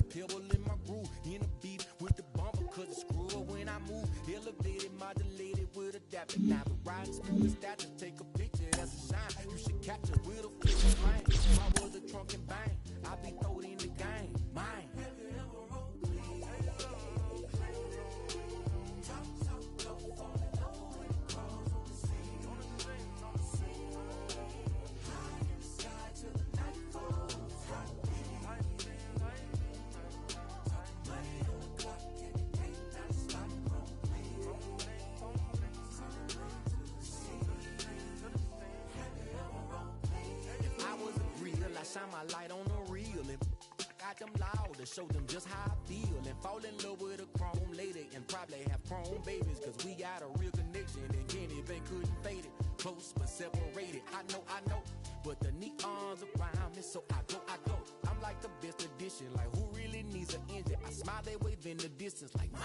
pebble in my groove. In the beat with the bumper, cause it's screw when I move. Elevated, modulated with adaptive. Now the riding smooth as that to take a picture, that's a shine. You should capture with a flip of mine. If I was a trunk and bang, I'd be thrown in the game. Mine. Shine my light on the real and I got them loud to show them just how I feel and fall in love with a chrome lady and probably have chrome babies cause we got a real connection and Kenny Bank couldn't fade it close but separated I know but the neons around me so I go I'm like the best edition like who really needs an engine I smile they wave in the distance like mine.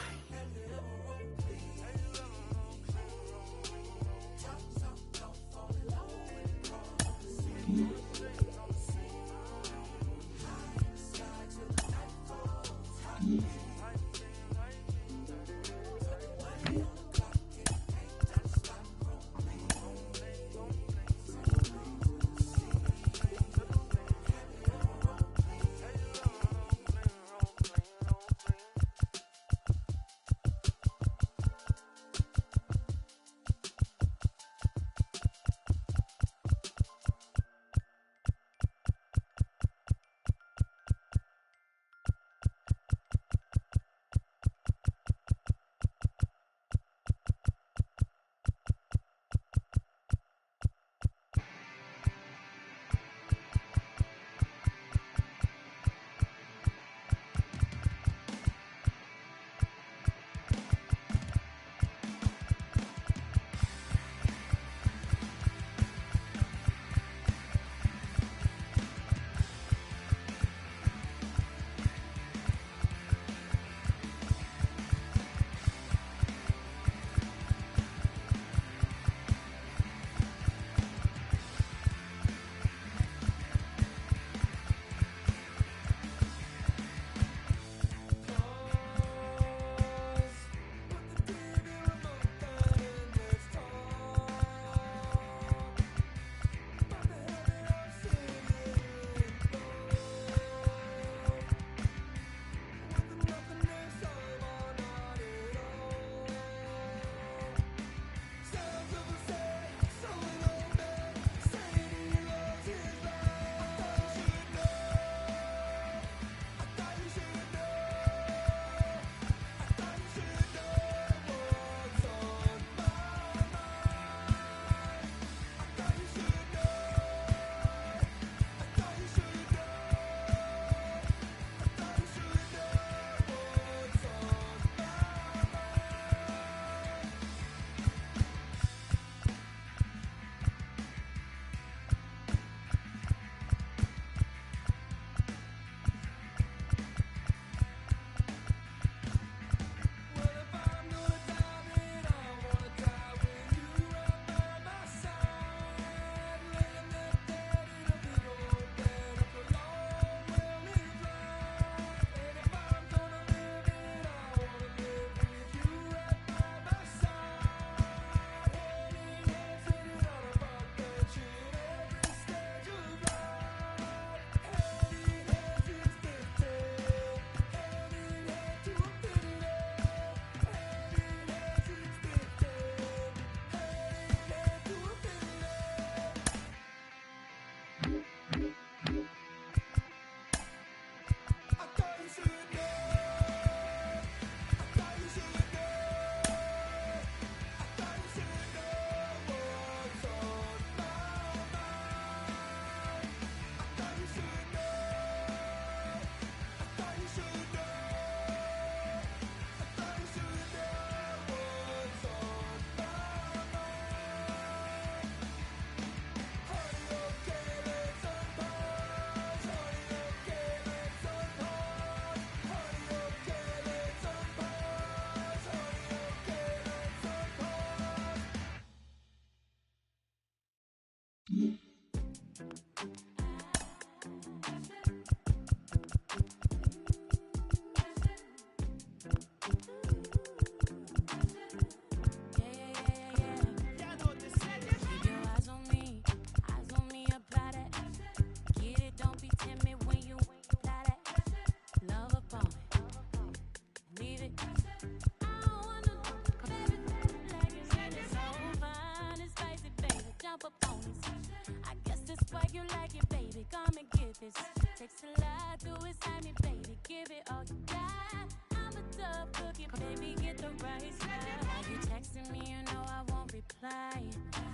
Baby, get the right side. Why you texting me? You know I won't reply.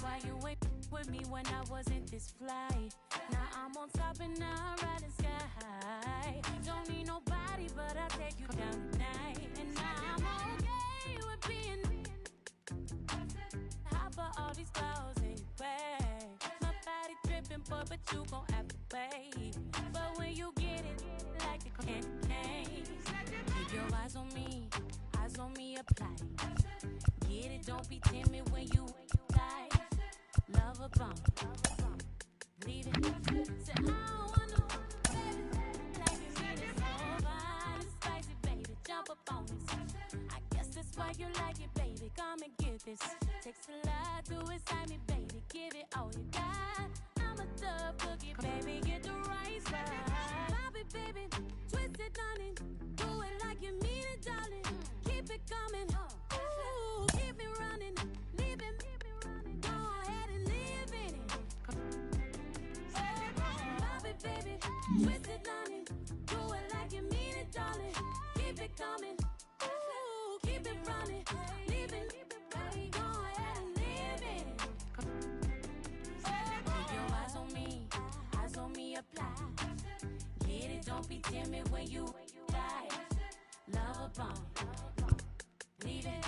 Why you wait with me when I wasn't this fly? Now I'm on top and now I'm riding sky. Don't need nobody, but I'll take you down tonight. And now I'm okay with being hot for all these clouds anyway. My body dripping, but you gon' have to wait. But when you get it, like a candy, keep your eyes on me, apply. Get it, don't be timid when you die. Love a bomb, leave it. Say, I don't want no baby, like you need it so fine, spicy, baby, jump up on this. I guess that's why you like it, baby, come and get this. Takes a lot to excite me, baby, give it all you got. I'm a tough cookie, baby, get the right side. Pop it, baby, twist it, darling, do it like you mean it, darling. Keep it coming, ooh, keep it running, leave it, go ahead and live in it. Pop it, baby, twist it, darling, do it like you mean it, darling. Keep it coming, ooh, keep it running, leave it, go ahead and live in it. Keep your eyes on me, apply. Get it, don't be timid when you die. Love a bomb, leave it.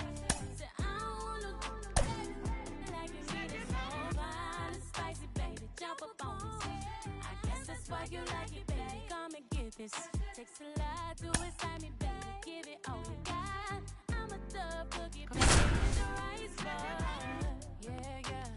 Say, I don't want no baby, like you need it so fine, spicy, baby, jump up on this. I guess that's why you like it, baby, come and get this. Takes a lot to excite me, baby, give it all you got. I'm a tough cookie, baby, in the right spot. Yeah, yeah.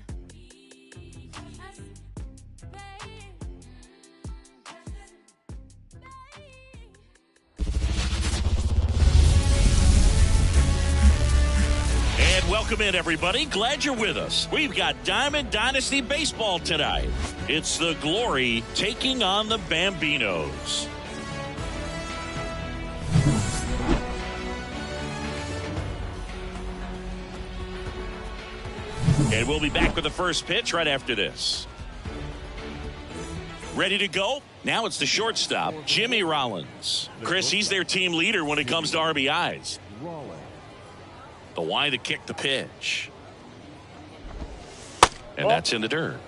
And welcome in, everybody. Glad you're with us. We've got Diamond Dynasty Baseball tonight. It's the Glory taking on the Bambinos. And we'll be back with the first pitch right after this. Ready to go? Now it's the shortstop, Jimmy Rollins. Chris, he's their team leader when it comes to RBIs. The Y to kick the pitch. And that's in the dirt.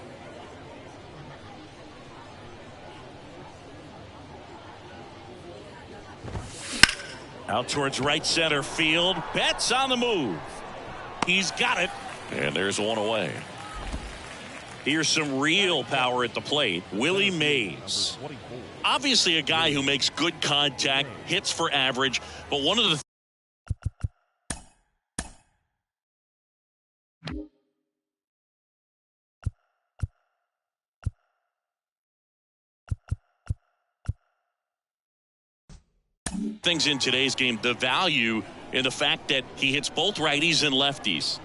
Out towards right center field. Betts on the move. He's got it. And there's one away. Here's some real power at the plate. Willie Mays. Obviously a guy who makes good contact, hits for average, but one of the things in today's game, the value in the fact that he hits both righties and lefties.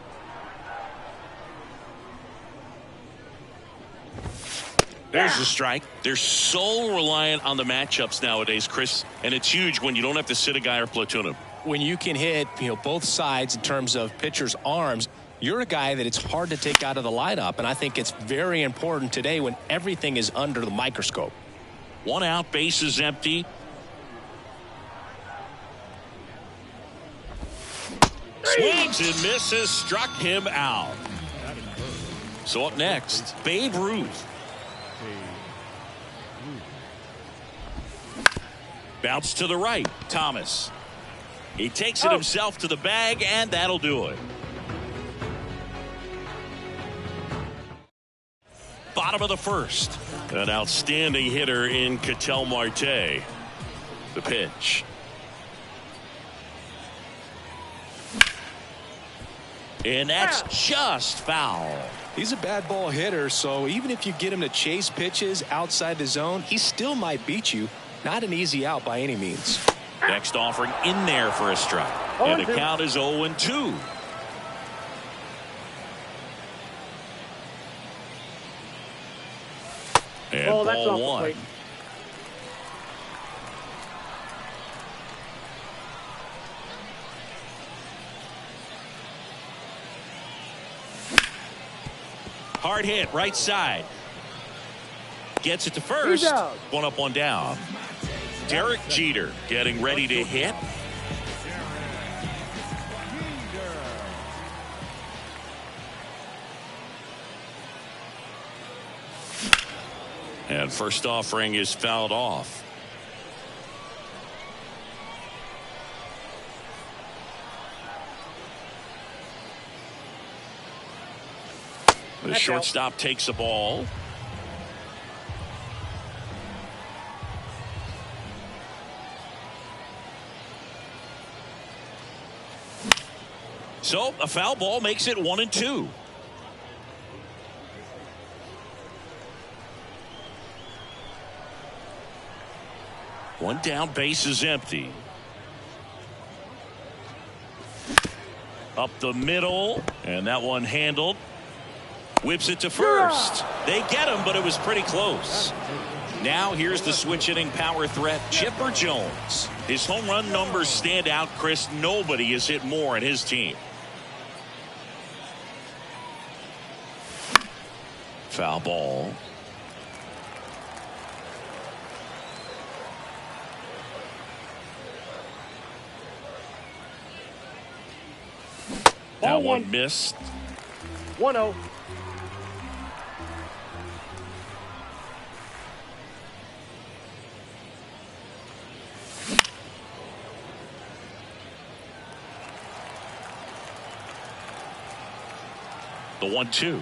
There's the strike. They're so reliant on the matchups nowadays, Chris, and it's huge when you don't have to sit a guy or platoon him. When you can hit, both sides in terms of pitchers' arms, you're a guy that it's hard to take out of the lineup, and I think it's very important today when everything is under the microscope. One out, base is empty. Swings and misses, struck him out. So up next, Babe Ruth. Bounce to the right, Thomas. He takes it himself to the bag, and that'll do it. Bottom of the first. An outstanding hitter in Ketel Marte. The pitch. And that's just foul. He's a bad ball hitter, so even if you get him to chase pitches outside the zone, he still might beat you. Not an easy out by any means. Next offering in there for a strike. And the count is 0-2. And ball one. Hard hit, right side. Gets it to first. One up, one down. Derek Jeter getting ready to hit. And first offering is fouled off. The shortstop takes the ball. So a foul ball makes it 1-2. One down, base is empty. Up the middle, and that one handled. Whips it to first. They get him, but it was pretty close. Now here's the switch hitting power threat, Chipper Jones. His home run numbers stand out, Chris. Nobody has hit more in his team. Foul ball. That one missed. 1-0. The 1-2.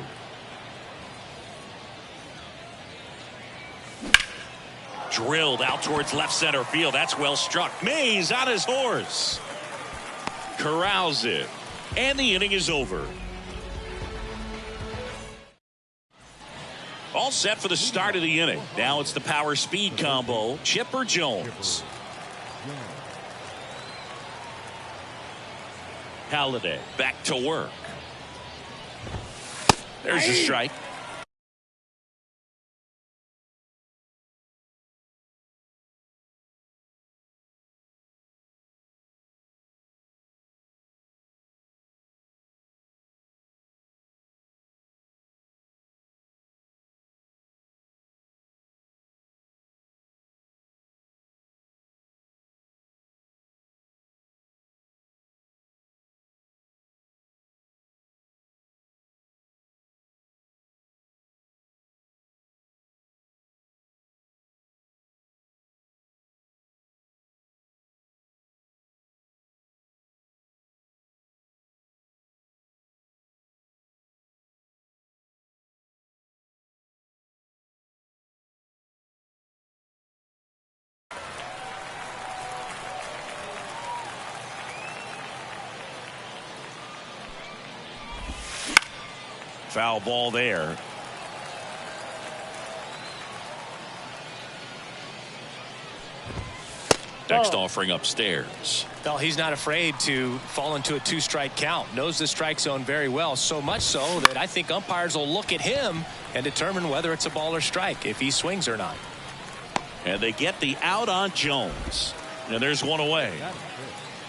Drilled out towards left center field. That's well struck. Mays on his horse. Corrals it. And the inning is over. All set for the start of the inning. Now it's the power speed combo. Chipper Jones. Halliday back to work. There's a strike. Foul ball there. Next offering upstairs. Well, he's not afraid to fall into a 2-strike count. Knows the strike zone very well, so much so that I think umpires will look at him and determine whether it's a ball or strike, if he swings or not. And they get the out on Jones. And there's one away.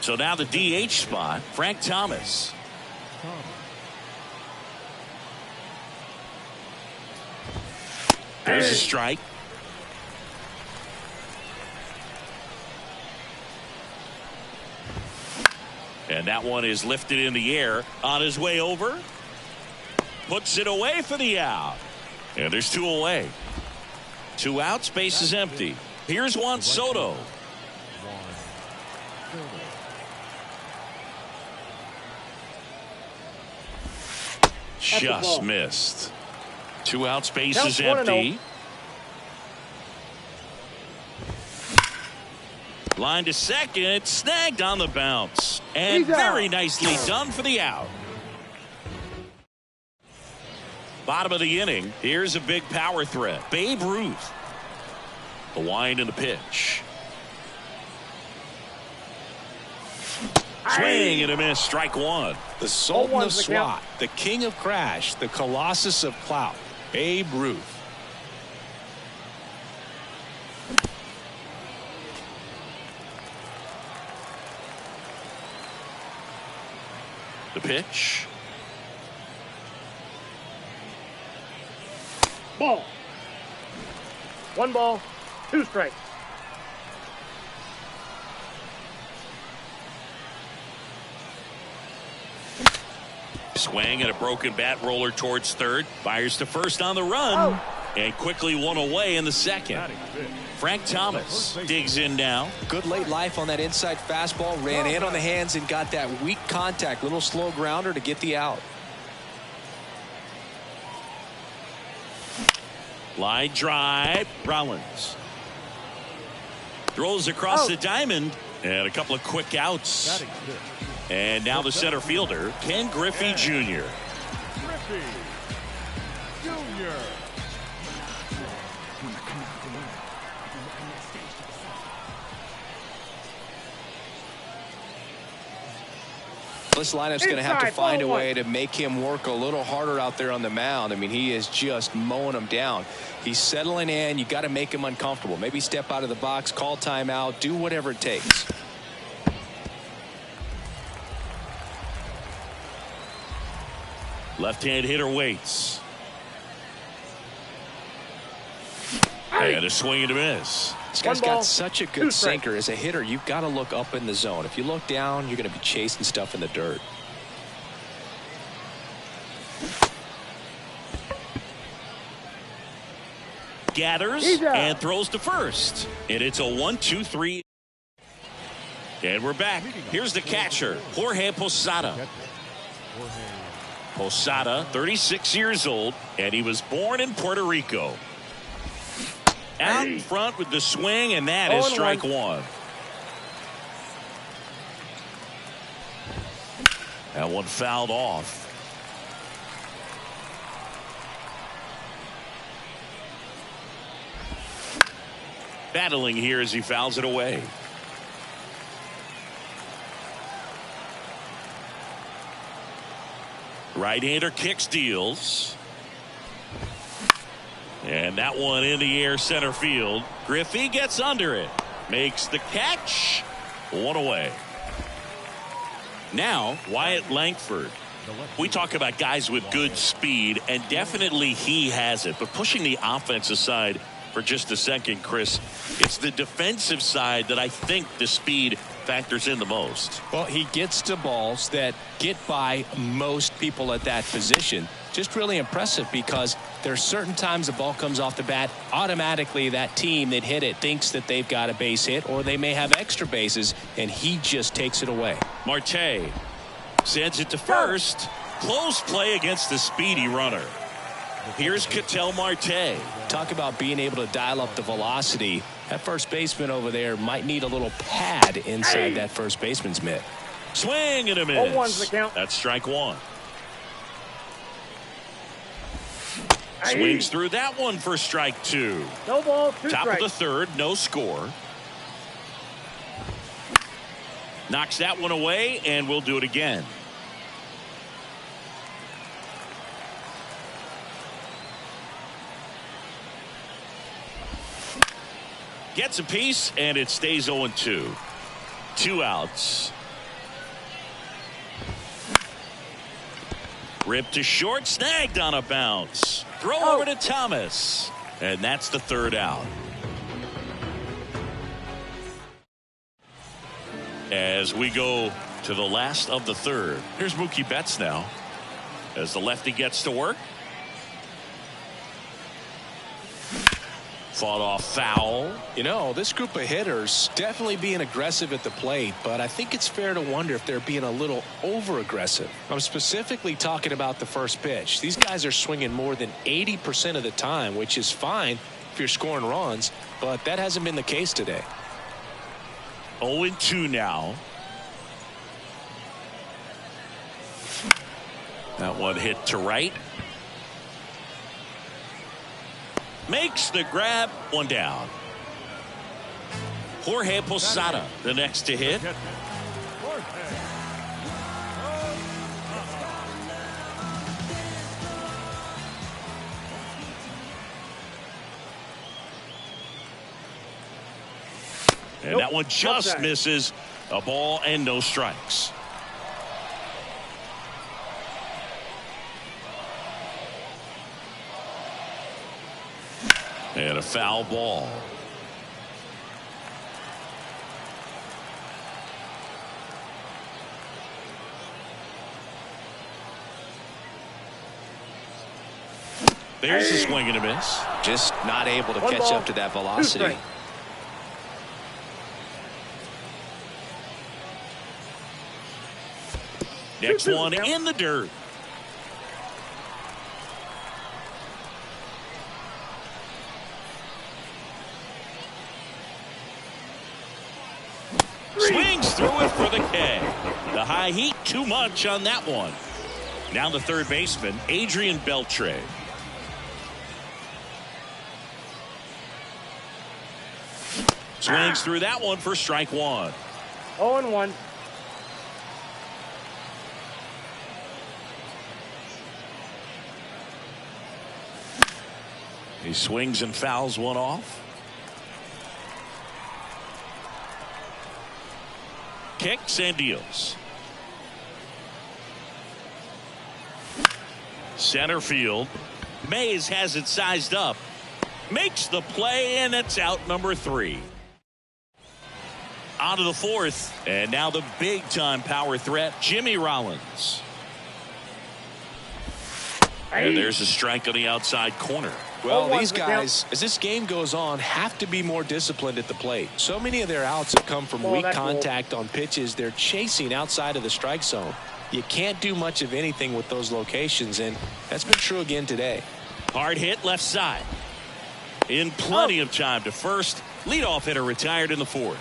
So now the DH spot, Frank Thomas. There's a strike. And that one is lifted in the air on his way over. Puts it away for the out. And there's 2 away. 2 outs, base is empty. Here's Juan Soto. Just missed. 2 outs, base is empty. Line to second, snagged on the bounce. And very nicely done for the out. Bottom of the inning, here's a big power threat. Babe Ruth. The wind and the pitch. Swing and a miss, strike 1. The Sultan of SWAT, the King of Crash, the Colossus of Clout, Babe Ruth. The pitch. Ball. 1 ball, 2 strikes. Swing and a broken bat roller towards third. Fires to first on the run. And quickly one away in the second. Frank Thomas digs in now. Good late life on that inside fastball. Ran in on the hands and got that weak contact. Little slow grounder to get the out. Line drive. Rollins throws across the diamond. And a couple of quick outs. And now the center fielder, Ken Griffey Jr. This lineup's going to have to find a way to make him work a little harder out there on the mound. I mean, he is just mowing them down. He's settling in. You got to make him uncomfortable. Maybe step out of the box, call timeout, do whatever it takes. Left-hand hitter waits. And a swing and a miss. This guy's got such a good sinker. As a hitter, you've got to look up in the zone. If you look down, you're going to be chasing stuff in the dirt. Gathers and throws to first. And it's a 1-2-3. And we're back. Here's the catcher, Jorge Posada. Posada, 36 years old, and he was born in Puerto Rico. Out in front with the swing, and that is strike one. That one fouled off. Battling here as he fouls it away. Right-hander kicks, deals. And that one in the air center field. Griffey gets under it. Makes the catch. One away. Now, Wyatt Langford. We talk about guys with good speed, and definitely he has it. But pushing the offense aside for just a second, Chris, it's the defensive side that I think the speed factors in the most. Well, he gets to balls that get by most people at that position. Just really impressive because there's certain times the ball comes off the bat, automatically that team that hit it thinks that they've got a base hit or they may have extra bases, and he just takes it away. Marte sends it to first. Close play against the speedy runner. Here's Ketel Marte. Talk about being able to dial up the velocity. That first baseman over there might need a little pad inside that first baseman's mitt. Swing and a miss. That's strike one. Swings through that one for strike two. No ball, two Top strikes. of the third, no score. Knocks that one away, and we'll do it again. Gets a piece, and it stays 0-2. 2 outs. Ripped to short, snagged on a bounce. Throw over to Thomas. And that's the third out. As we go to the last of the third. Here's Mookie Betts now. As the lefty gets to work. Fought off foul. You know, this group of hitters definitely being aggressive at the plate, but I think it's fair to wonder if they're being a little over aggressive. I'm specifically talking about the first pitch. These guys are swinging more than 80% of the time, which is fine if you're scoring runs, but that hasn't been the case today. 0-2 now. That one hit to right. Makes the grab, one down. Jorge Posada, the next to hit. And that one just misses. A ball and no strikes. And a foul ball. There's a swing and a miss. Just not able to One catch ball, up to that 2 velocity. strikes. Next 2-2 one now. in the dirt. Swings through it for the K. The high heat, too much on that one. Now the third baseman, Adrian Beltre. Swings through that one for strike one. 0-1. He swings and fouls one off. Kicks and deals. Center field. Mays has it sized up. Makes the play, and it's out number 3. On to the fourth, and now the big-time power threat, Jimmy Rollins. And there's a strike on the outside corner. Well, 0-1 these the guys, as this game goes on, have to be more disciplined at the plate. So many of their outs have come from weak contact on pitches they're chasing outside of the strike zone. You can't do much of anything with those locations, and that's been true again today. Hard hit left side. In plenty of time to first. Leadoff hitter retired in the fourth.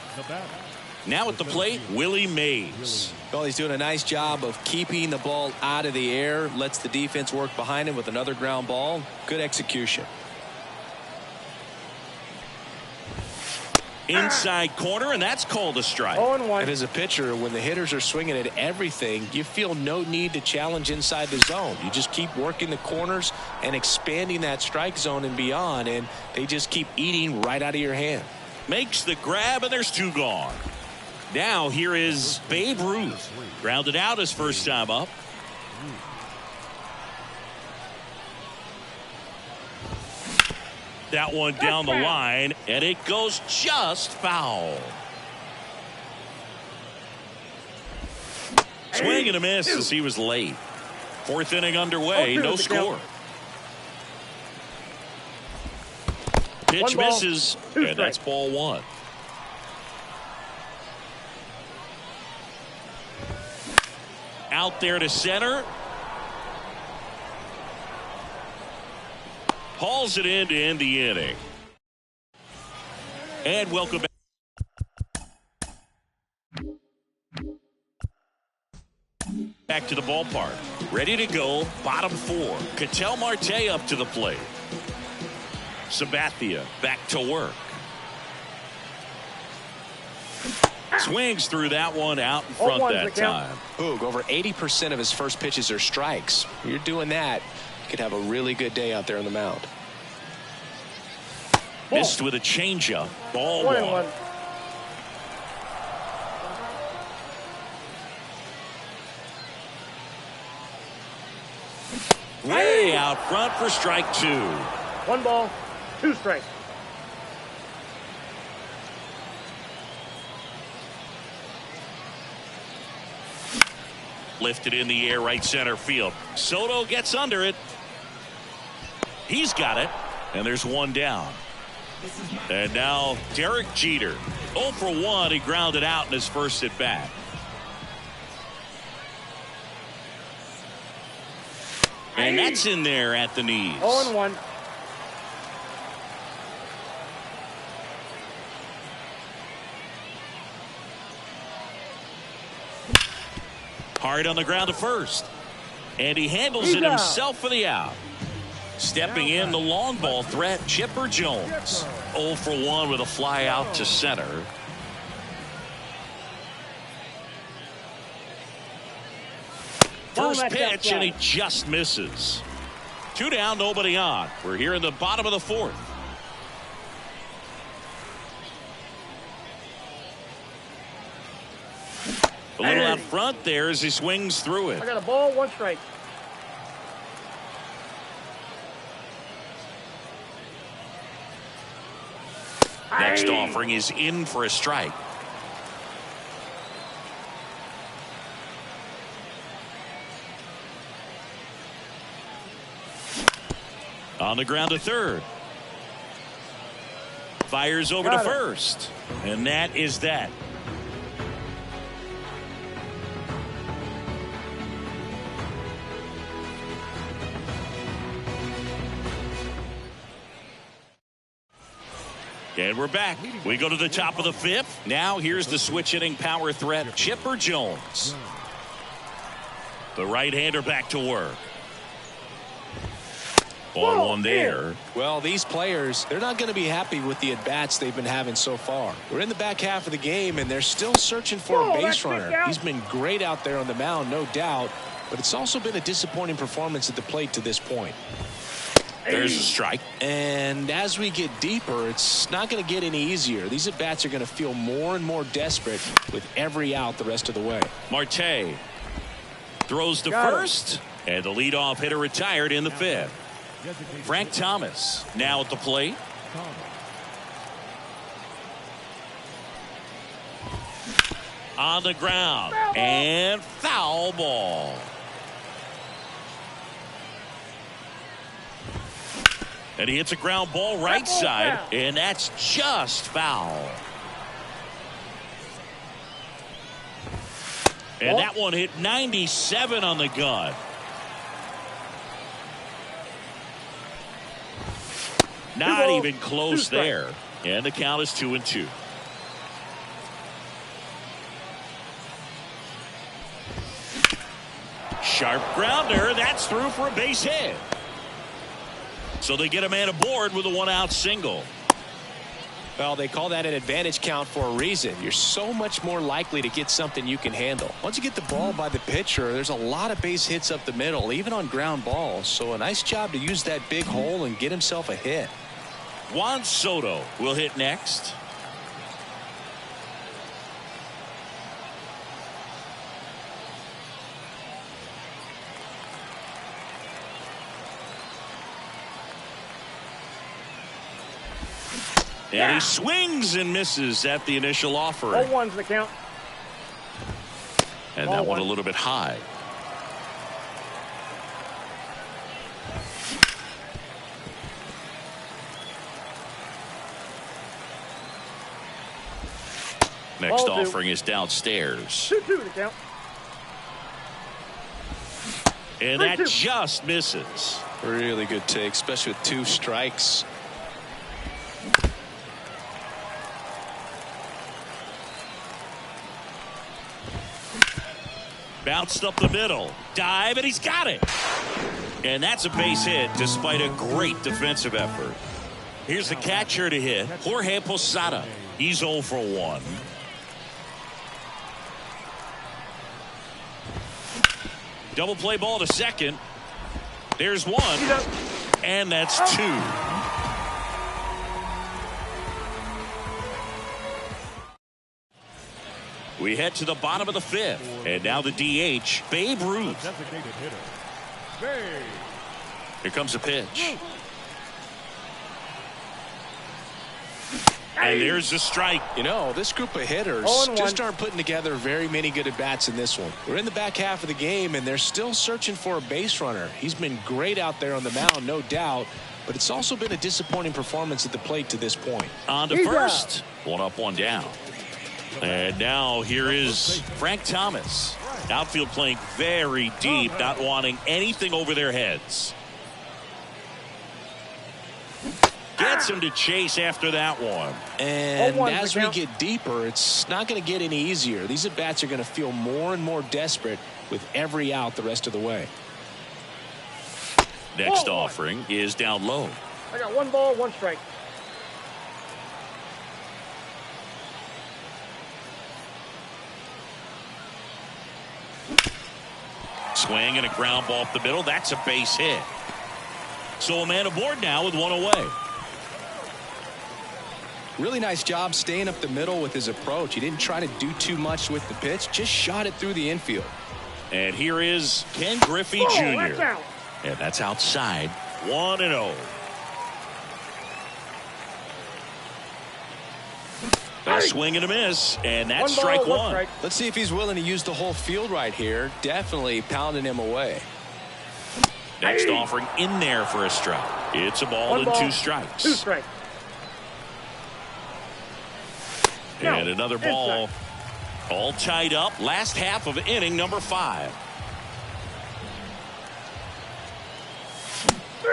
Now at the plate, Willie Mays. Well, he's doing a nice job of keeping the ball out of the air. Lets the defense work behind him with another ground ball. Good execution. Inside corner, and that's called a strike. 0-1. And as a pitcher, when the hitters are swinging at everything, you feel no need to challenge inside the zone. You just keep working the corners and expanding that strike zone and beyond, and they just keep eating right out of your hand. Makes the grab, and there's 2 gone. Now here is Babe Ruth. Grounded out his first time up. That one down the line, and it goes just foul. Swing and a miss as he was late. Fourth inning underway, no score. Pitch misses, and that's ball 1. Out there to center. Hauls it in to end the inning. And welcome back. Back to the ballpark. Ready to go. Bottom 4. Ketel Marte up to the plate. Sabathia back to work. Swings through that one out in front that time. Boog, over 80% of his first pitches are strikes. You're doing that, you could have a really good day out there on the mound. Missed with a changeup. Ball 1. Way out front for strike 2. 1 ball, 2 strikes. Lifted in the air, right center field. Soto gets under it. He's got it, and there's 1 down. And now Derek Jeter. 0 for 1. He grounded out in his first at bat. And that's in there at the knees. 0-1. Hard on the ground to first. And he handles it himself for the out. Stepping in, the long ball threat, Chipper Jones. 0 for 1 with a fly out to center. First pitch, and he just misses. 2 down, nobody on. We're here in the bottom of the 4th. A little out front there as he swings through it. I got a ball, 1 strike. Next offering is in for a strike. On the ground to third. Fires over to first. And that is that. And we're back. We go to the top of the fifth. Now here's the switch hitting power threat, Chipper Jones. The right-hander back to work. Ball one there. Well, these players, they're not going to be happy with the at-bats they've been having so far. We're in the back half of the game, and they're still searching for a base runner. He's been great out there on the mound, no doubt, but it's also been a disappointing performance at the plate to this point. There's a strike. And as we get deeper, it's not going to get any easier. These at-bats are going to feel more and more desperate with every out the rest of the way. Marte throws to first, and the leadoff hitter retired in the fifth. Frank Thomas now at the plate. On the ground, and foul ball. And he hits a ground ball right side, and that's just foul. And that one hit 97 on the gun. Not even close there. And the count is 2-2. Sharp grounder. That's through for a base hit. So they get a man aboard with a one-out single. Well, they call that an advantage count for a reason. You're so much more likely to get something you can handle. Once you get the ball by the pitcher, there's a lot of base hits up the middle, even on ground balls. So a nice job to use that big hole and get himself a hit. Juan Soto will hit next. And he swings and misses at the initial offering. 0-1's the count. And that one a little bit high. Next offering is downstairs. 2-2 the count. And that just misses. Really good take, especially with 2 strikes. Bounced up the middle. Dive, and he's got it. And that's a base hit despite a great defensive effort. Here's the catcher to hit, Jorge Posada. He's 0 for 1. Double play ball to second. There's 1. And that's 2. We head to the bottom of the fifth. And now the DH, Babe Ruth. Here comes a pitch. And there's the strike. You know, this group of hitters just aren't putting together very many good at-bats in this one. We're in the back half of the game, and they're still searching for a base runner. He's been great out there on the mound, no doubt, but it's also been a disappointing performance at the plate to this point. On to first. 1 up, 1 down. And now here is Frank Thomas. Outfield playing very deep, not wanting anything over their heads. Gets him to chase after that one. And as we get deeper, it's not going to get any easier. These at-bats are going to feel more and more desperate with every out the rest of the way. Next offering is down low. I got 1 ball, 1 strike. Swing and a ground ball up the middle. That's a base hit. So a man aboard now with 1 away. Really nice job staying up the middle with his approach. He didn't try to do too much with the pitch, just shot it through the infield. And here is Ken Griffey Jr. And that's outside. 1-0. A swing and a miss, and that's strike 1. Let's see if he's willing to use the whole field right here. Definitely pounding him away. Next offering in there for a strike. It's a ball and 2 strikes. 2 strikes. And another ball. All tied up. Last half of inning number 5.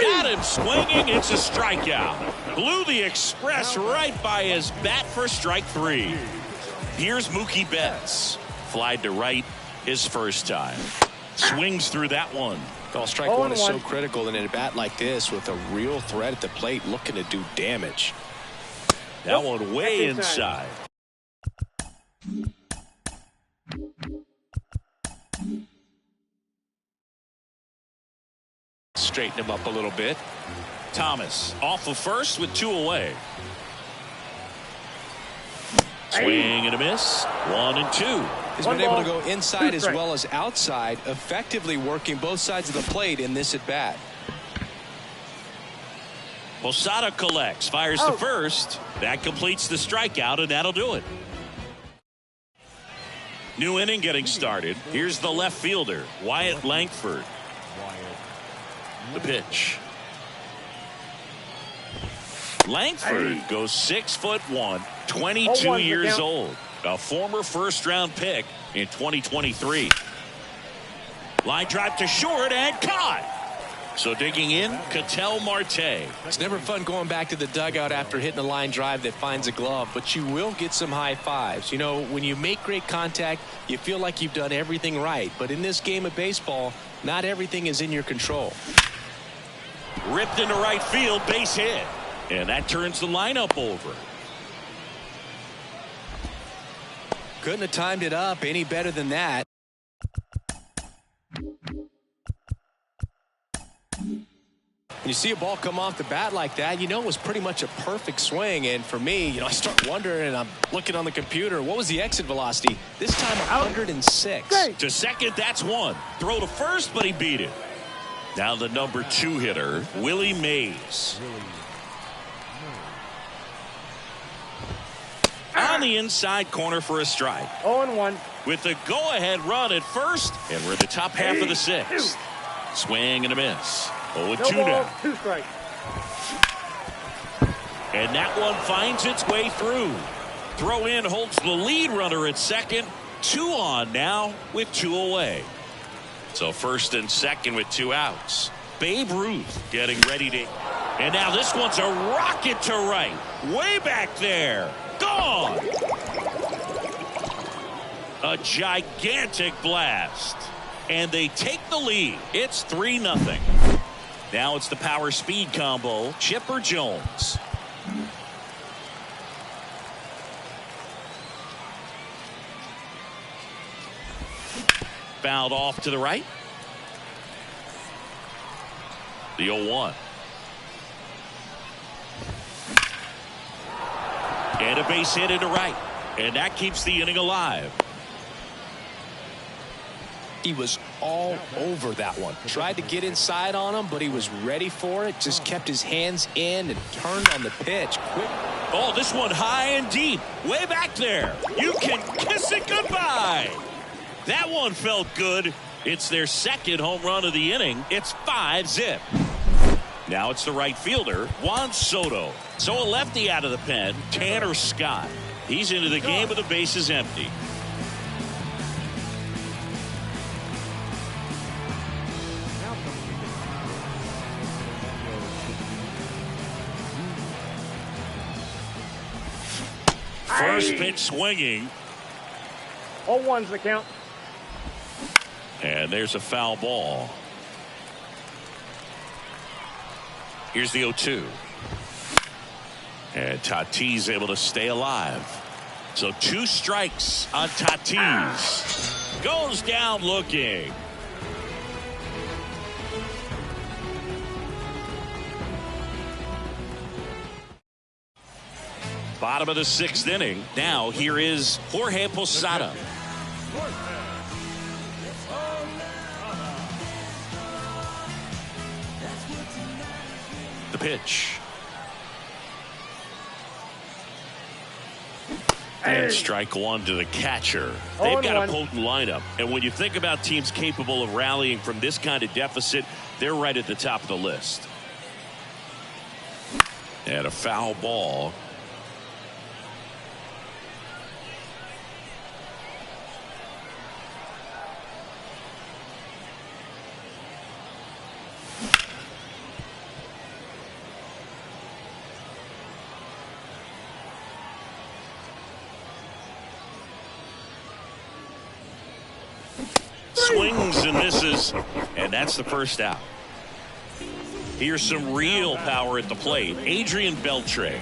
Got him swinging. It's a strikeout. Blew the express right by his bat for strike 3. Here's Mookie Betts. Flied to right his first time. Swings through that one. Well, strike 1 is so critical in a bat like this with a real threat at the plate looking to do damage. That one way inside. Straighten him up a little bit. Thomas off of first with 2 away. Swing and a miss. 1 and 2. He's been able to go inside as well as outside, effectively working both sides of the plate in this at bat. Posada collects, fires to first. That completes the strikeout, and that'll do it. New inning getting started. Here's the left fielder, Wyatt Langford. The pitch. Langford goes 6'1", 22 years old. A former first-round pick in 2023. Line drive to short and caught. So digging in, Ketel Marte. It's never fun going back to the dugout after hitting a line drive that finds a glove, but you will get some high fives. You know, when you make great contact, you feel like you've done everything right. But in this game of baseball, not everything is in your control. Ripped into right field, base hit. And that turns the lineup over. Couldn't have timed it up any better than that. When you see a ball come off the bat like that, you know it was pretty much a perfect swing. And for me, you know, I start wondering, and I'm looking on the computer, what was the exit velocity? This time 106. To second, that's 1. Throw to first, but he beat it. Now the number 2 hitter, Willie Mays. On the inside corner for a strike. 0-1. With the go-ahead run at first, and we're in the top half of the 6th. Swing and a miss. 0-2 now. 2 strikes. And that one finds its way through. Throw in holds the lead runner at second. 2 on now with 2 away. So first and second with 2 outs. Babe Ruth getting ready to. And now this one's a rocket to right. Way back there. Gone. A gigantic blast. And they take the lead. It's 3-0. Now it's the power speed combo. Chipper Jones. Fouled off to the right. The 0-1. And a base hit into right. And that keeps the inning alive. He was all over that one. Tried to get inside on him, but he was ready for it. Just kept his hands in and turned on the pitch quick. Oh, this one high and deep. Way back there. You can kiss it goodbye. That one felt good. It's their second home run of the inning. It's 5-zip. Now it's the right fielder, Juan Soto. So a lefty out of the pen, Tanner Scott. He's into the game with the bases empty. First pitch swinging. 0-1's the count. And there's a foul ball. Here's the 0-2. And Tatis able to stay alive. So 2 strikes on Tatis. Goes down looking. Bottom of the 6th inning. Now here is Jorge Posada. The pitch. And strike one to the catcher. They've got a potent lineup. And when you think about teams capable of rallying from this kind of deficit, they're right at the top of the list. And a foul ball. Swings and misses, and that's the first out. Here's some real power at the plate. Adrian Beltre.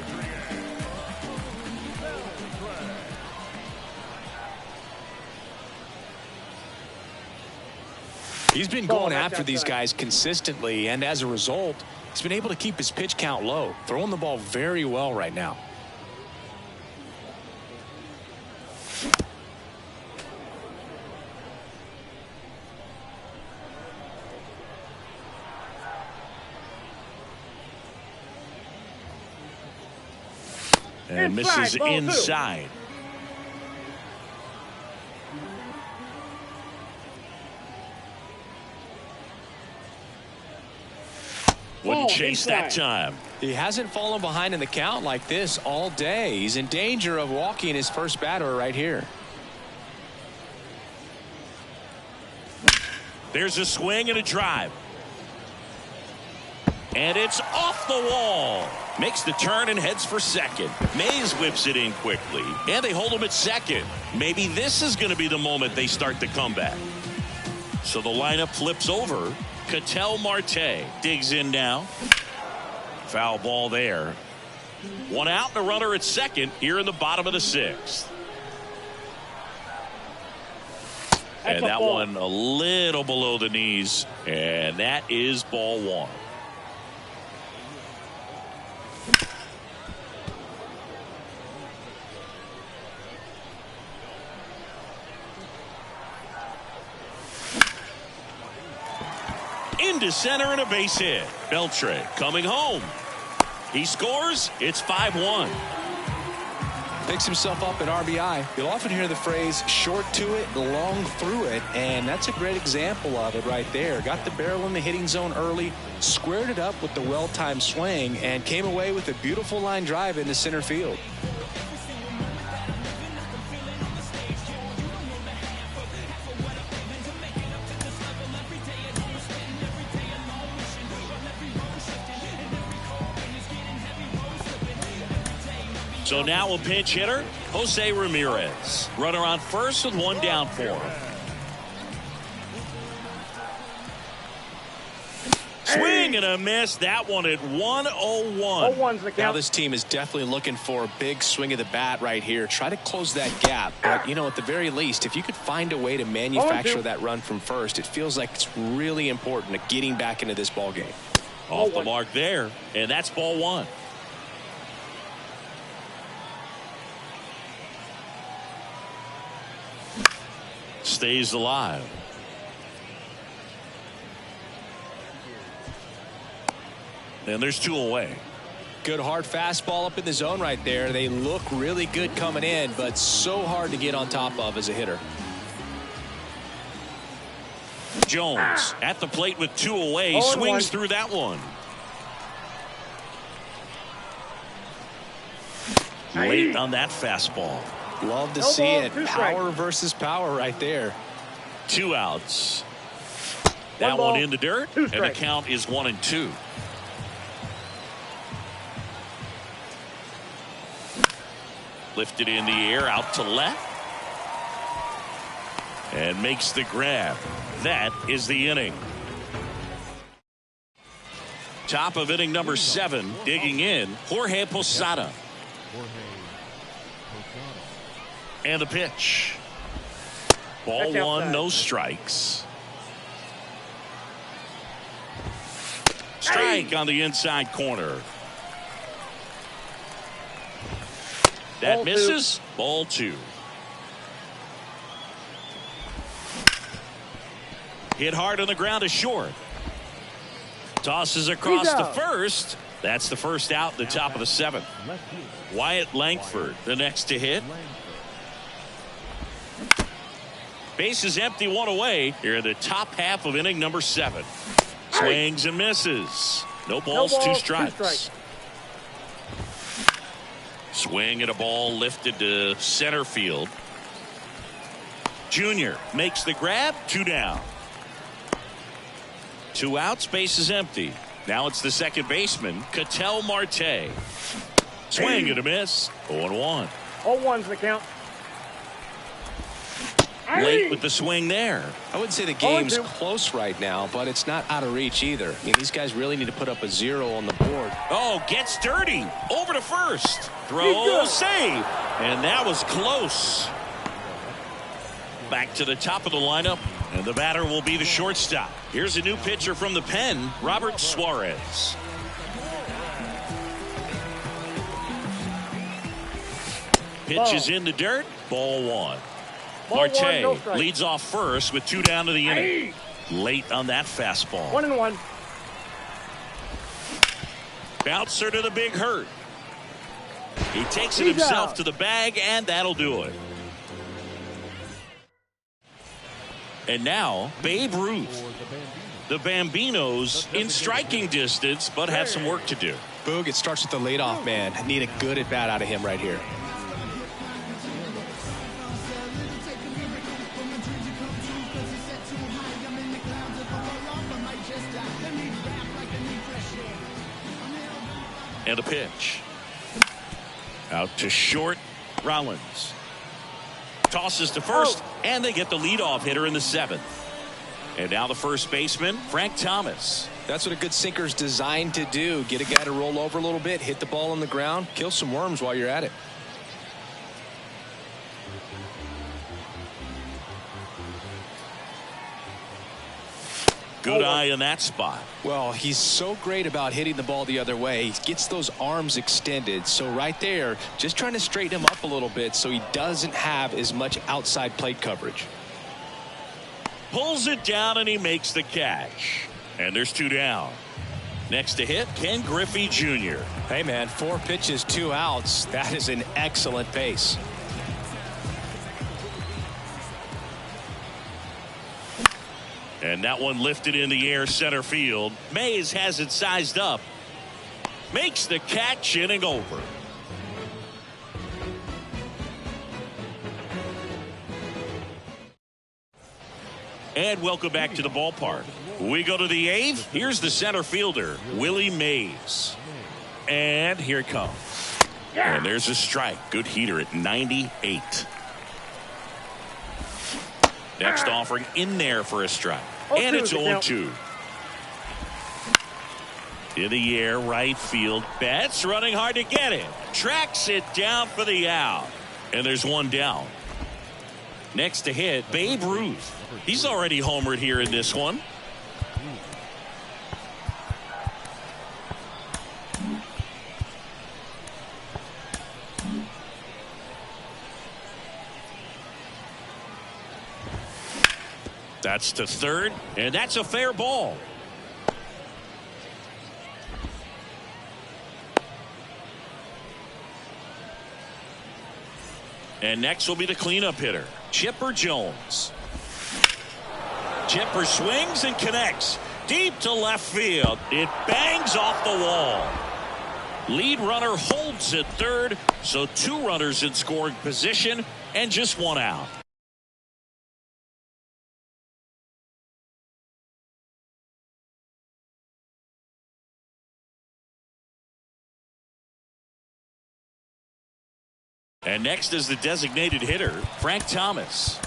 He's been going after these guys consistently, and as a result, he's been able to keep his pitch count low, throwing the ball very well right now. And misses inside. Wouldn't chase that time. He hasn't fallen behind in the count like this all day. He's in danger of walking his first batter right here. There's a swing and a drive. And it's off the wall. Makes the turn and heads for second. Mays whips it in quickly. And they hold him at second. Maybe this is going to be the moment they start the comeback. So the lineup flips over. Ketel Marte digs in now. Foul ball there. One out and a runner at second here in the bottom of the sixth. And that one a little below the knees. And that is ball one. Into center and a base hit. Beltre coming home. He scores. It's 5-1. Picks himself up at RBI. You'll often hear the phrase short to it, long through it, and that's a great example of it right there. Got the barrel in the hitting zone early, squared it up with the well-timed swing, and came away with a beautiful line drive into center field. So now a pinch hitter, Jose Ramirez. Runner on first with one down for him. Swing and a miss. That one at 1-0-1. Now this team is definitely looking for a big swing of the bat right here. Try to close that gap. But, you know, at the very least, if you could find a way to manufacture that run from first, it feels like it's really important to getting back into this ball game. Off the mark there, and that's ball one. Stays alive. And there's two away. Good hard fastball up in the zone right there. They look really good coming in, but so hard to get on top of as a hitter. Jones at the plate with two away. Swings through that one. Late on that fastball. Love to see it. Power versus power right there. Two outs. That one in the dirt, and the count is 1-2. Lifted in the air, out to left. And makes the grab. That is the inning. Top of inning number 7, digging in, Jorge Posada. And the pitch. Ball one, no strikes. Strike on the inside corner. That misses. Ball two. Hit hard on the ground to short. Tosses across to first. That's the first out, the top of the 7th. Wyatt Langford, the next to hit. Bases empty, one away here in the top half of inning number 7. Swings and misses. No balls, two strikes. Swing and a ball lifted to center field. Junior makes the grab, 2 down. 2 outs, bases empty. Now it's the second baseman, Ketel Marte. Swing and a miss, 0-1. 0-1's the count. Late with the swing there. I wouldn't say the game's close right now, but it's not out of reach either. I mean, these guys really need to put up a 0 on the board. Oh, gets dirty. Over to first. Throw, save. And that was close. Back to the top of the lineup, and the batter will be the shortstop. Here's a new pitcher from the pen, Robert Suarez. Pitch is in the dirt. Ball 1. Marte leads off first with 2 down to the inning. Late on that fastball. 1-1. Bouncer to the big hurt. He takes it himself to the bag, and that'll do it. And now, Babe Ruth. The Bambinos in striking distance, but have some work to do. Boog, it starts with the leadoff man. Need a good at bat out of him right here. And a pitch. Out to short, Rollins. Tosses to first, and they get the leadoff hitter in the 7th. And now the first baseman, Frank Thomas. That's what a good sinker's designed to do. Get a guy to roll over a little bit, hit the ball on the ground, kill some worms while you're at it. Good eye in that spot. Well, he's so great about hitting the ball the other way. He gets those arms extended. So right there, just trying to straighten him up a little bit so he doesn't have as much outside plate coverage. Pulls it down, and he makes the catch. And there's 2 down. Next to hit, Ken Griffey Jr. Hey, man, 4 pitches, 2 outs. That is an excellent pace. And that one lifted in the air center field. Mays has it sized up. Makes the catch, inning over. And welcome back to the ballpark. We go to the 8th. Here's the center fielder, Willie Mays. And here it comes. And there's a strike. Good heater at 98. Next offering in there for a strike. And it's 0-2. In the air, right field. Betts running hard to get it. Tracks it down for the out. And there's 1 down. Next to hit, Babe Ruth. He's already homered here in this one. That's to third, and that's a fair ball. And next will be the cleanup hitter, Chipper Jones. Chipper swings and connects deep to left field. It bangs off the wall. Lead runner holds at third, so 2 runners in scoring position and just 1 out. And next is the designated hitter, Frank Thomas.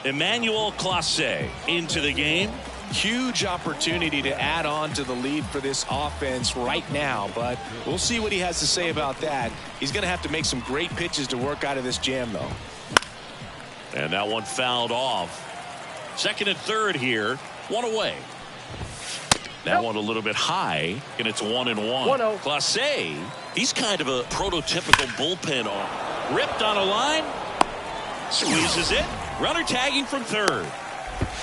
Emmanuel Clase into the game. Huge opportunity to add on to the lead for this offense right now, but we'll see what he has to say about that. He's going to have to make some great pitches to work out of this jam, though. And that one fouled off. Second and third here, 1 away. That one a little bit high, and it's 1-1. Clase, he's kind of a prototypical bullpen arm. Ripped on a line, squeezes it, runner tagging from third.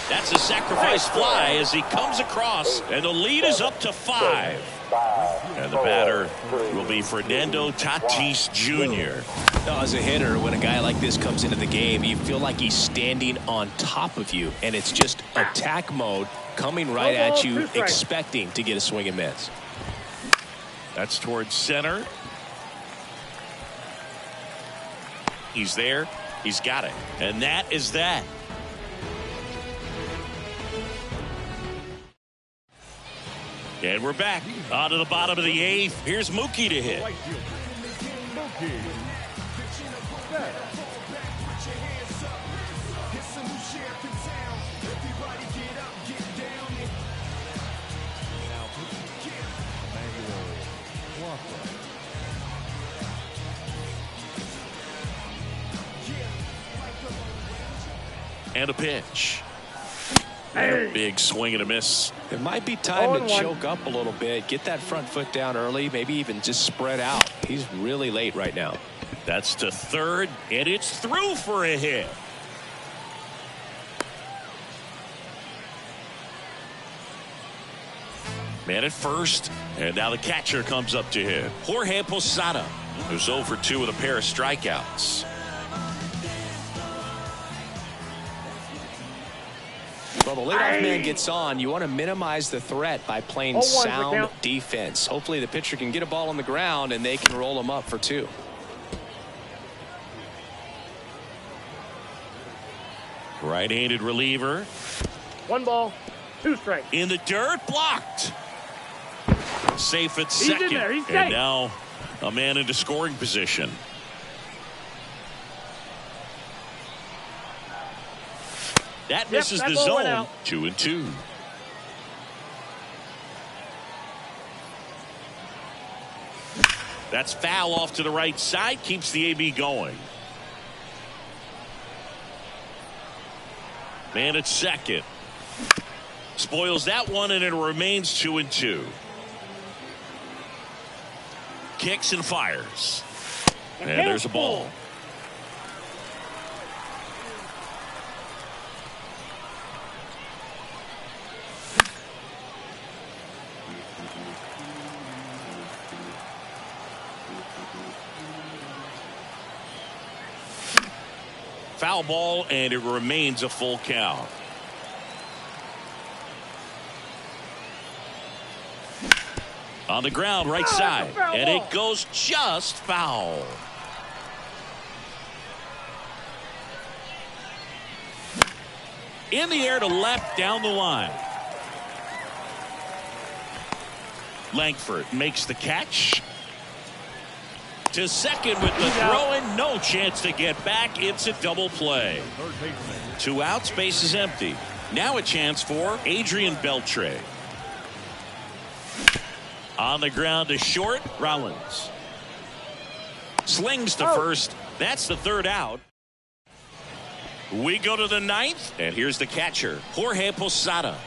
That's a sacrifice fly as he comes across, and the lead is up to 5. And the batter will be Fernando Tatis Jr. Now, as a hitter, when a guy like this comes into the game, you feel like he's standing on top of you, and it's just attack mode coming right at you, expecting to get a swing and miss. That's towards center. He's there. He's got it. And that is that. And we're back on to the bottom of the eighth. Here's Mookie to hit. And a pitch. And a big swing and a miss. It might be time to choke up a little bit, get that front foot down early, maybe even just spread out. He's really late right now. That's to third, and it's through for a hit. Man at first, and now the catcher comes up to hit. Jorge Posada, who's 0 for 2 with a pair of strikeouts. Well, the leadoff man gets on. You want to minimize the threat by playing sound defense. Hopefully the pitcher can get a ball on the ground and they can roll him up for 2. Right-handed reliever. 1 ball, 2 strikes. In the dirt, blocked. Safe at second. He's in there. He's safe. And now a man into scoring position. That misses the zone. 2-2. That's foul off to the right side. Keeps the AB going. Man at second. Spoils that one, and it remains 2-2. Kicks and fires. And there's a ball. Foul ball, and it remains a full count. On the ground, right side, and it goes just foul. In the air to left, down the line. Langford makes the catch. To second with the throw, and no chance to get back. It's a double play. 2 outs, base is empty. Now a chance for Adrian Beltre. On the ground to short, Rollins. Slings to first. That's the 3rd out. We go to the 9th, and here's the catcher, Jorge Posada.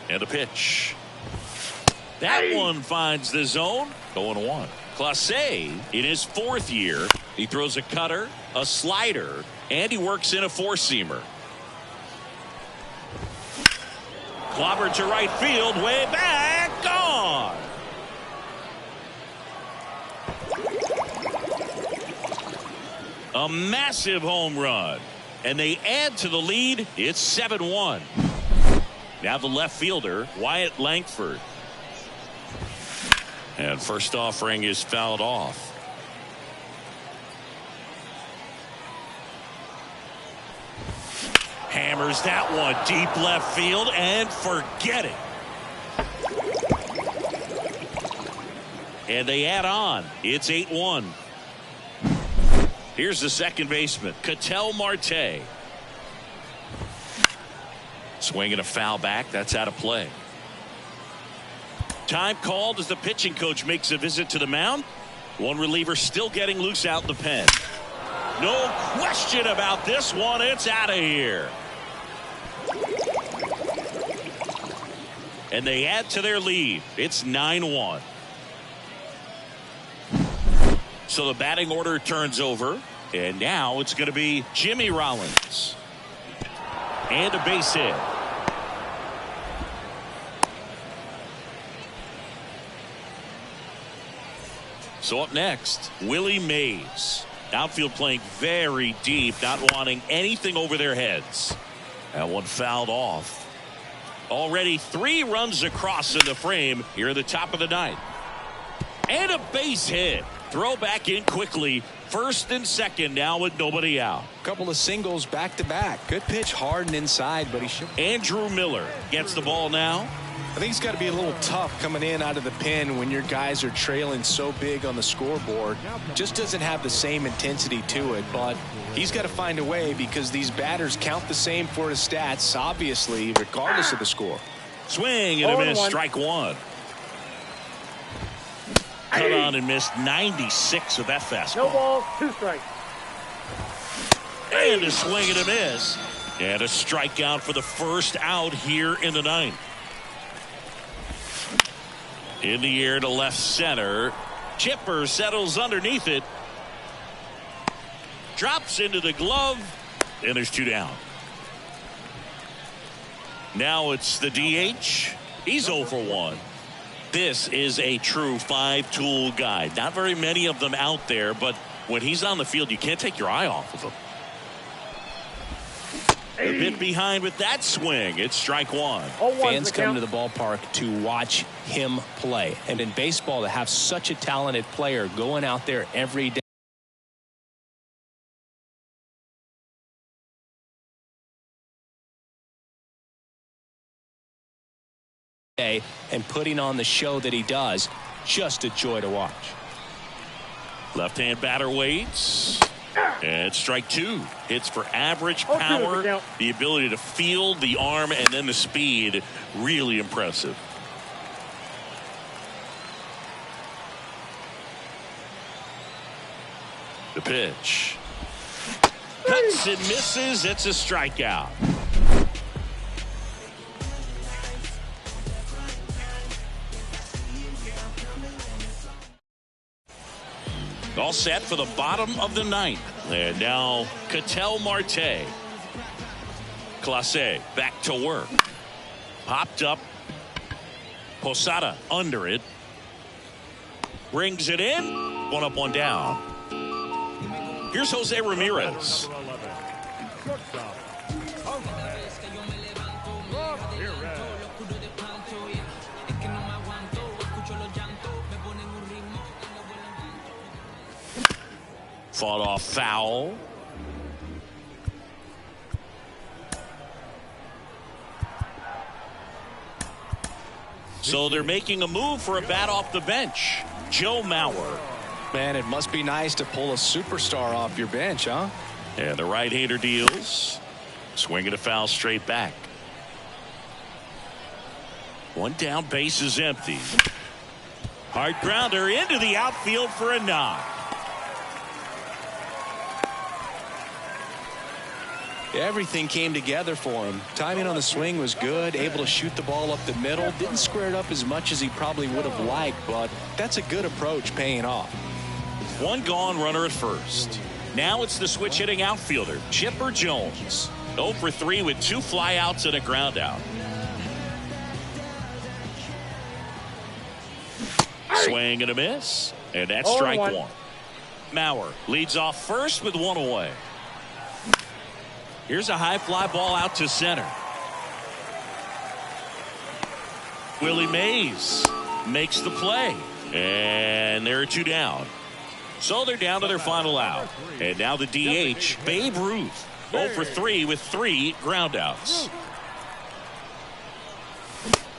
And a pitch. That one finds the zone. 0-1. Clase, in his 4th year, he throws a cutter, a slider, and he works in a 4-seamer. Clobbered to right field, way back, gone. A massive home run, and they add to the lead. It's 7-1. Now the left fielder, Wyatt Langford. And first offering is fouled off. Hammers that one deep left field, and forget it. And they add on. It's 8-1. Here's the second baseman, Ketel Marte. Swinging a foul back. That's out of play. Time called as the pitching coach makes a visit to the mound. One reliever still getting loose out in the pen. No question about this one. It's out of here. And they add to their lead. It's 9-1. So the batting order turns over, and now it's going to be Jimmy Rollins. And a base hit. So up next, Willie Mays. Outfield playing very deep, not wanting anything over their heads. That one fouled off. Already 3 runs across in the frame here at the top of the ninth. And a base hit. Throw back in quickly. First and second now with nobody out. Couple of singles back to back. Good pitch, hard and inside, but he should. Andrew Miller gets the ball now. I think it's got to be a little tough coming in out of the pen when your guys are trailing so big on the scoreboard. Just doesn't have the same intensity to it, but he's got to find a way because these batters count the same for his stats, obviously, regardless of the score. Swing and a miss, strike one. Cut on and missed 96 of that fastball. No ball, 2 strikes. And a swing and a miss. And a strikeout for the first out here in the ninth. In the air to left center. Chipper settles underneath it. Drops into the glove. And there's 2 down. Now it's the DH. He's 0 for 1. This is a true 5-tool guy. Not very many of them out there, but when he's on the field, you can't take your eye off of him. A bit behind with that swing. It's strike one. Fans come to the ballpark to watch him play. And in baseball, to have such a talented player going out there every day and putting on the show that he does, just a joy to watch. Left-hand batter waits. And strike 2. Hits for average power, the ability to field the arm, and then the speed. Really impressive. The pitch. Cuts and misses. It's a strikeout. All set for the bottom of the ninth. And now Ketel Marte. Clase back to work. Popped up. Posada under it. Brings it in. 1 up, 1 down. Here's Jose Ramirez. Fought off foul. So they're making a move for a bat off the bench. Joe Mauer. Man, it must be nice to pull a superstar off your bench, huh? And the right-hander deals. Swing and a foul straight back. 1 down, base is empty. Hard grounder into the outfield for a knock. Everything came together for him. Timing on the swing was good, able to shoot the ball up the middle. Didn't square it up as much as he probably would have liked, but that's a good approach paying off. 1 gone, runner at first. Now it's the switch hitting outfielder, Chipper Jones. 0 for 3 with 2 flyouts and a ground out. Swing and a miss. And that's strike 1. Mauer leads off first with 1 away. Here's a high fly ball out to center. Willie Mays makes the play. And there are 2 down. So they're down to their final out. And now the DH, Babe Ruth. 0 for 3 with 3 groundouts.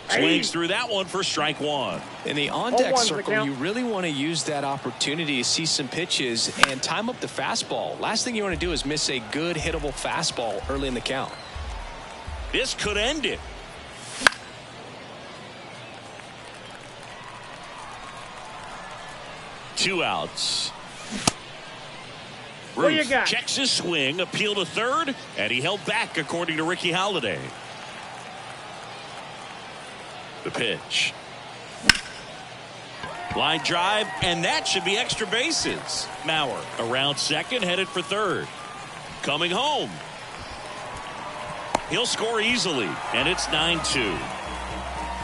Swings through that one for strike 1. In the on-deck circle, you really want to use that opportunity to see some pitches and time up the fastball. Last thing you want to do is miss a good hittable fastball early in the count. This could end it. Two outs. Ruth checks his swing, appeal to third, and he held back according to Ricky Holiday. The pitch. Line drive, and that should be extra bases. Mauer around second, headed for third. Coming home. He'll score easily, and it's 9-2.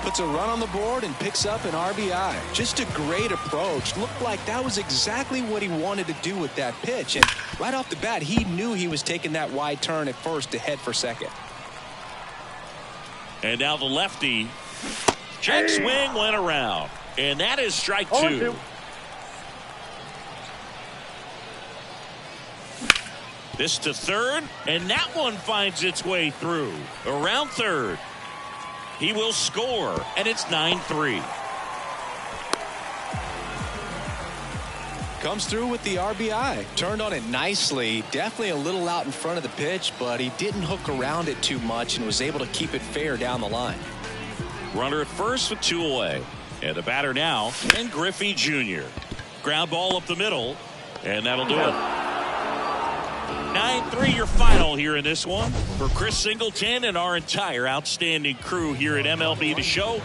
Puts a run on the board and picks up an RBI. Just a great approach. Looked like that was exactly what he wanted to do with that pitch. And right off the bat, he knew he was taking that wide turn at first to head for second. And now the lefty. Check swing went around. And that is strike 2. This to third, and that one finds its way through. Around third. He will score, and it's 9-3. Comes through with the RBI. Turned on it nicely. Definitely a little out in front of the pitch, but he didn't hook around it too much and was able to keep it fair down the line. Runner at first with 2 away. And the batter now, and Griffey Jr. Ground ball up the middle, and that'll do it. 9-3 your final here in this one. For Chris Singleton and our entire outstanding crew here at MLB The Show,